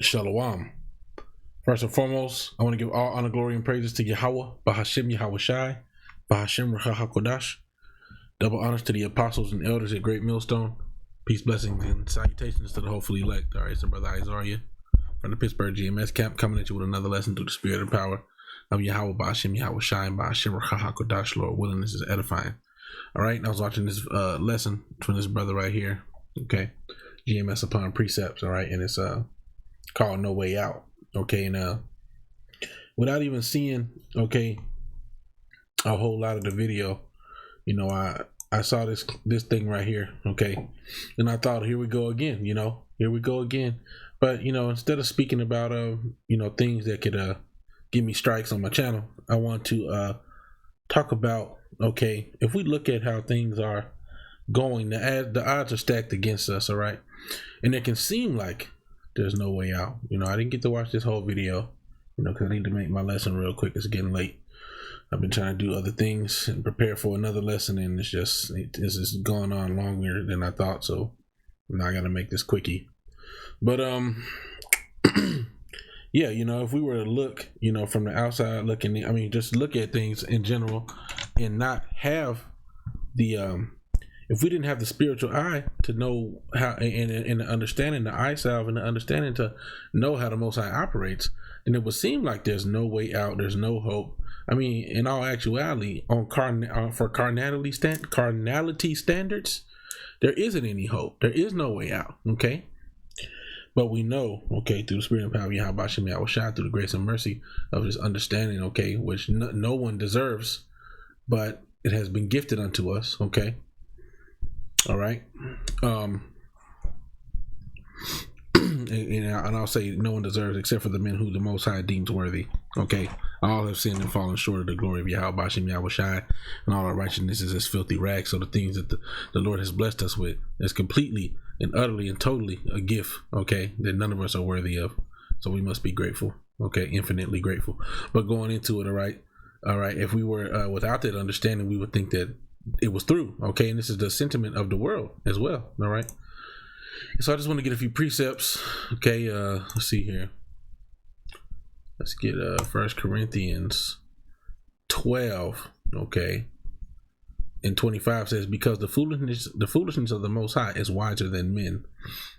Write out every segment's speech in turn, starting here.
Shalom. First and foremost, I want to give all honor, glory, and praises to Yahweh, Bahashem Yahweh Shai, Bahashem Racha HaKodash. Double honors to the apostles and elders at Great Millstone. Peace, blessings, and salutations to the hopefully elect. All right, so Brother Isaiah from the Pittsburgh GMS camp coming at you with another lesson through the spirit and power of Yahweh, Bahashem Yahweh Shai, Bahashem Racha HaKodash. Lord willing, this is edifying. All right, and I was watching this lesson from this brother right here. Okay, GMS upon precepts. All right, and it's called No Way Out. Okay, and without even seeing a whole lot of the video, I saw this thing right here. Okay, and I thought, here we go again. Here we go again. But instead of speaking about things that could give me strikes on my channel, I want to talk about, if we look at how things are going, the odds are stacked against us. All right, and it can seem like there's no way out. I didn't get to watch this whole video, because I need to make my lesson real quick. It's getting late. I've been trying to do other things and prepare for another lesson, and it's just going on longer than I thought. So now I got to make this quickie. But yeah, if we were to look, from the outside looking, just look at things in general, and not have the if we didn't have the spiritual eye to know how, and the understanding, the eye salve, and the understanding to know how the Most High operates, then it would seem like there's no way out. There's no hope. In all actuality, for carnality standards, there isn't any hope. There is no way out. Okay, but we know, through the spirit and power of Yahweh Shem Yahweh Shai, through the grace and mercy of His understanding, which no one deserves, but it has been gifted unto us. Okay. All right. And I'll say no one deserves except for the men who the Most High deems worthy. Okay. All have sinned and fallen short of the glory of Yahweh Shem Yahweh Shai, and all our righteousness is as filthy rags. So the things that the Lord has blessed us with is completely and utterly and totally a gift, that none of us are worthy of. So we must be grateful. Infinitely grateful. But going into it, all right, if we were without that understanding, we would think that it was through. And this is the sentiment of the world as well. All right, so I just want to get a few precepts. Let's see here. Let's get 1 Corinthians 12. And 25 says, because the foolishness of the Most High is wiser than men.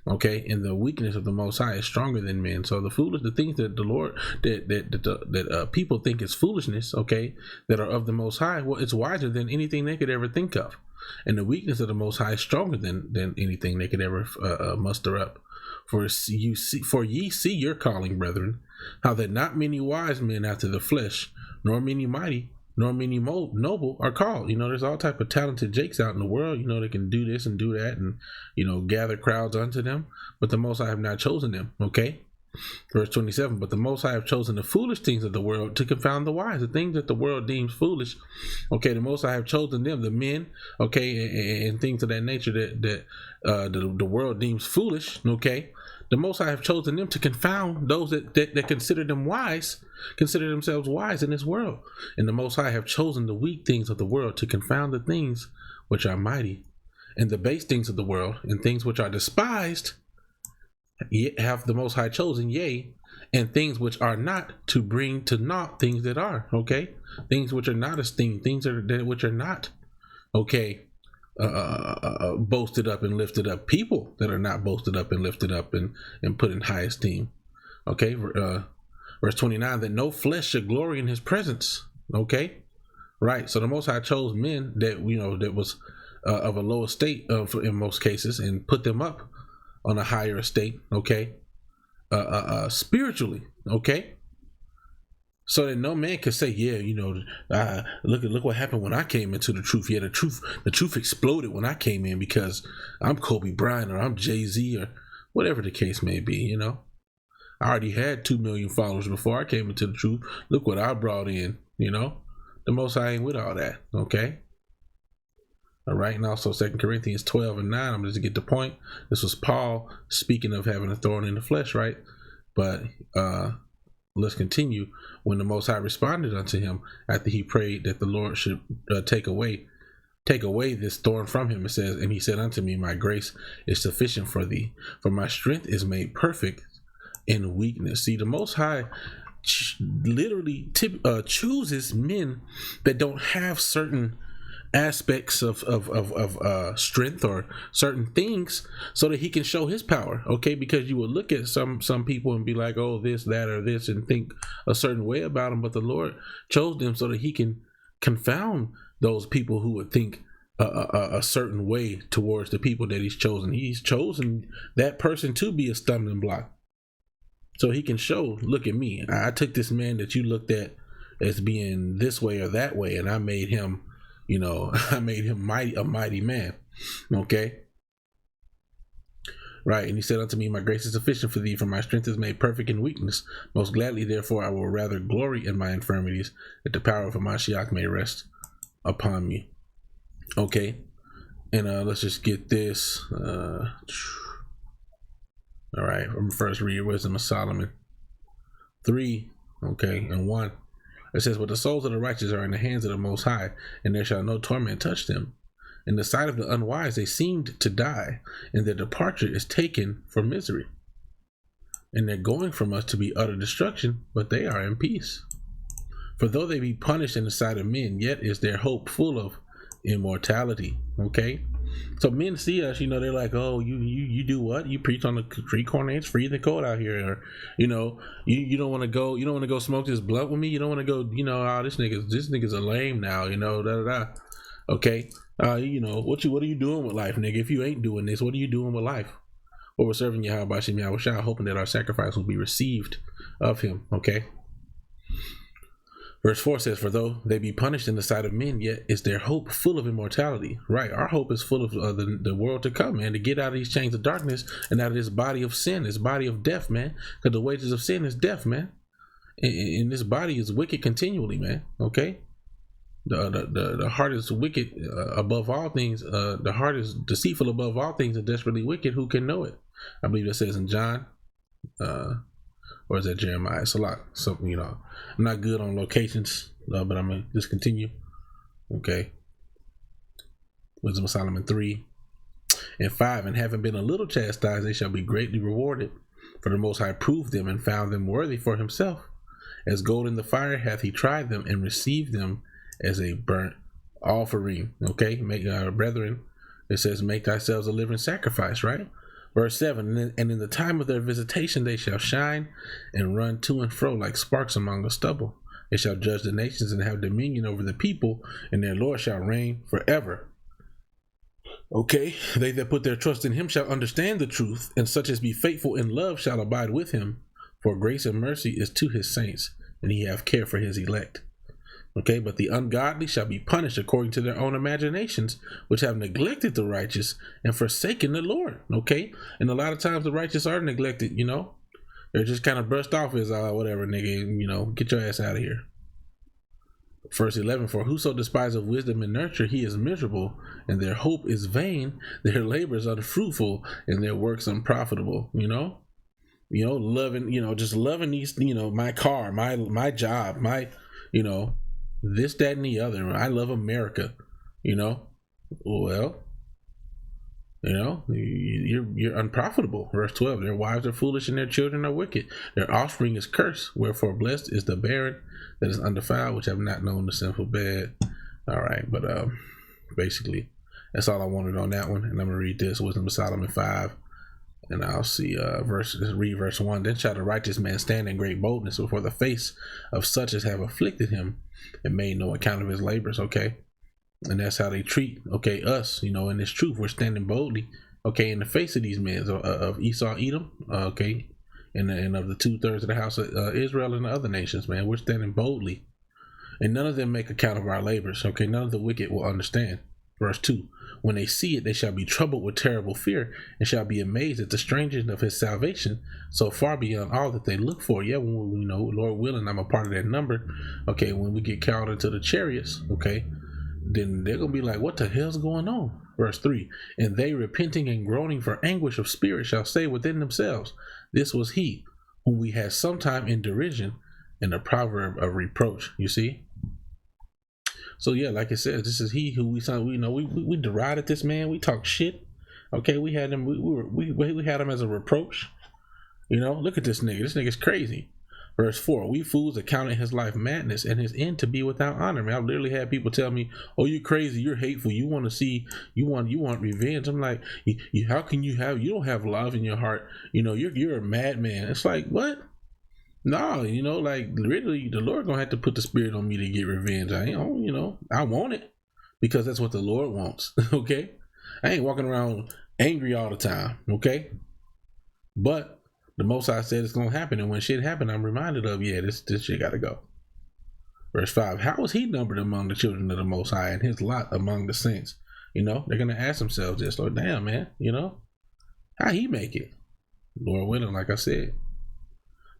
And the weakness of the Most High is stronger than men. So the things that the Lord that people think is foolishness, that are of the Most High, well, it's wiser than anything they could ever think of. And the weakness of the Most High is stronger than anything they could ever muster up. For ye see your calling, brethren, how that not many wise men after the flesh, nor many mighty, nor many noble are called. There's all type of talented jakes out in the world, they can do this and do that, and gather crowds unto them, but the Most High have not chosen them. Verse 27, but the Most High have chosen the foolish things of the world to confound the wise. The things that the world deems foolish, the Most High have chosen them, the men, and things of that nature that the world deems foolish, the Most High have chosen them to confound those that consider themselves wise in this world. And the Most High have chosen the weak things of the world to confound the things which are mighty, and the base things of the world, and things which are despised have the Most High chosen, yea, and things which are not, to bring to naught things that are. Things which are not esteemed, things which are not boasted up and lifted up, people that are not boasted up and lifted up and put in high esteem. Verse 29, that no flesh should glory in His presence. Right. So the Most High chose men that that was of a low estate in most cases, and put them up on a higher estate, spiritually, so that no man could say, look what happened when I came into the truth. Yeah, the truth exploded when I came in because I'm Kobe Bryant, or I'm Jay-Z, or whatever the case may be. I already had 2 million followers before I came into the truth. Look what I brought in. The Most High ain't with all that. All right, and also 2 Corinthians 12 and 9, I'm just to get the point. This was Paul speaking of having a thorn in the flesh, right? But let's continue. When the Most High responded unto him after he prayed that the Lord should take away this thorn from him, it says, and he said unto me, my grace is sufficient for thee, for my strength is made perfect in weakness. See, the Most High literally chooses men that don't have certain aspects of strength or certain things, so that he can show his power. Okay, because you will look at some people and be like, oh, this, that, or this, and think a certain way about them, but the Lord chose them so that he can confound those people who would think a certain way towards the people that he's chosen. He's chosen that person to be a stumbling block, so he can show, look at me, I took this man that you looked at as being this way or that way, and I made him, I made him a mighty man. Okay, right. And he said unto me, my grace is sufficient for thee, for my strength is made perfect in weakness. Most gladly therefore I will rather glory in my infirmities, that the power of Mashiach may rest upon me. Okay, and let's just get this. All right, I'm first read Wisdom of Solomon 3, okay, and 1. It says, but the souls of the righteous are in the hands of the Most High, and there shall no torment touch them. In the sight of the unwise they seemed to die, and their departure is taken for misery. And they're going from us to be utter destruction, but they are in peace. For though they be punished in the sight of men, yet is their hope full of immortality. Okay, so men see us, they're like, oh, you do what? You preach on the street corner, it's freezing cold out here, or you don't want to go smoke this blunt with me, you don't want to go, oh, this nigga's a lame now, okay, what are you doing with life, nigga? If you ain't doing this, what are you doing with life? Well, we're serving Yahweh Shem Yahushua, hoping that our sacrifice will be received of him. Okay, verse 4 says, for though they be punished in the sight of men, yet is their hope full of immortality. Right, our hope is full of the world to come, man, to get out of these chains of darkness and out of this body of sin, this body of death, man, because the wages of sin is death, man, and this body is wicked continually, man. Okay, the heart is wicked above all things. The heart is deceitful above all things and desperately wicked. Who can know it? I believe it says in John, or is that Jeremiah? It's a lot. So, I'm not good on locations, but I'm going to just continue. Okay. Wisdom of Solomon 3 and 5. And having been a little chastised, they shall be greatly rewarded. For the Most High proved them and found them worthy for himself. As gold in the fire hath he tried them and received them as a burnt offering. Okay. Make brethren, it says, make thyself a living sacrifice, right? Verse 7, and in the time of their visitation they shall shine and run to and fro like sparks among the stubble. They shall judge the nations and have dominion over the people, and their Lord shall reign forever. Okay, they that put their trust in him shall understand the truth, and such as be faithful in love shall abide with him. For grace and mercy is to his saints, and he have care for his elect. Okay, but the ungodly shall be punished according to their own imaginations, which have neglected the righteous and forsaken the Lord. Okay, and a lot of times the righteous are neglected. They're just kind of brushed off as whatever, nigga. Get your ass out of here. Verse 11, for whoso despises wisdom and nurture, he is miserable, and their hope is vain. Their labors are unfruitful, and their works unprofitable. Loving, just loving these, my car, my job, my, this, that, and the other. I love America, well, you're unprofitable. Verse 12, their wives are foolish and their children are wicked. Their offspring is cursed. Wherefore blessed is the barren that is undefiled, which have not known the sinful bed. All right, but basically that's all I wanted on that one. And I'm gonna read this Wisdom of Solomon 5, and I'll see read verse 1. Then shall the righteous man stand in great boldness before the face of such as have afflicted him and made no account of his labors. Okay, and that's how they treat us. In this truth, we're standing boldly in the face of these men of Esau, Edom, and of the 2/3 of the house of Israel and the other nations. Man, we're standing boldly, and none of them make account of our labors. None of the wicked will understand. Verse 2, when they see it, they shall be troubled with terrible fear, and shall be amazed at the strangeness of his salvation, so far beyond all that they look for. Yeah, when we Lord willing, I'm a part of that number. When we get called into the chariots, then they're gonna be like, what the hell's going on? Verse 3, and they repenting and groaning for anguish of spirit shall say within themselves, this was he whom we had sometime in derision, and a proverb of reproach. You see? So yeah, like it says, this is he who we derided this man, we talk shit. We had him, we had him as a reproach. You know, look at this nigga. This nigga's crazy. Verse 4, we fools accounted his life madness and his end to be without honor. Man, I've literally had people tell me, oh, you crazy, you're hateful, you want to see, you want revenge. I'm like, how can you don't have love in your heart? You know, you're a madman. It's like, what? No, you know, like really the Lord gonna have to put the spirit on me to get revenge. I ain't, you know, I want it because that's what the Lord wants. Okay, I ain't walking around angry all the time. Okay, but the Most High said it's gonna happen, and when shit happen, I'm reminded of, yeah, this shit gotta go. Verse 5, how was he numbered among the children of the Most High and his lot among the saints? You know, they're gonna ask themselves this, like, damn, man, you know, how he make it? Lord willing, like I said.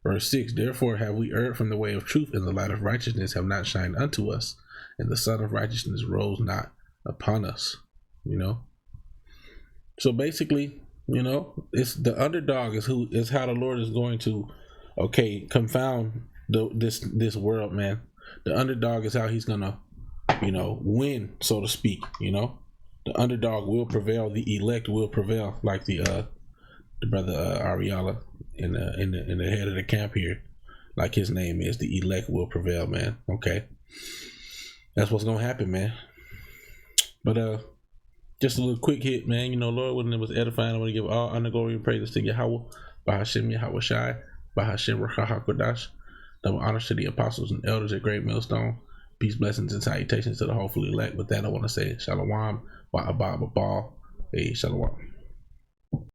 Verse 6, therefore have we erred from the way of truth, and the light of righteousness have not shined unto us, and the sun of righteousness rose not upon us. You know, so basically, you know, it's the underdog is how the Lord is going to, confound this world, man. The underdog is how he's gonna, you know, win, so to speak. You know, the underdog will prevail, the elect will prevail, like the brother Ariala in the head of the camp here, like his name is, the elect will prevail, man. Okay, that's what's gonna happen, man. But just a little quick hit, man. You know, Lord, when it was edifying, I want to give all honor, glory, and praises to Yahweh, by Hashem Yahweh Shai, by Hashem Rachahakodash. Double honors to the apostles and elders at Great Millstone. Peace, blessings, and salutations to the hopefully elect. With that, I want to say Shalom, Wa'abah, Babal, hey, Shalom.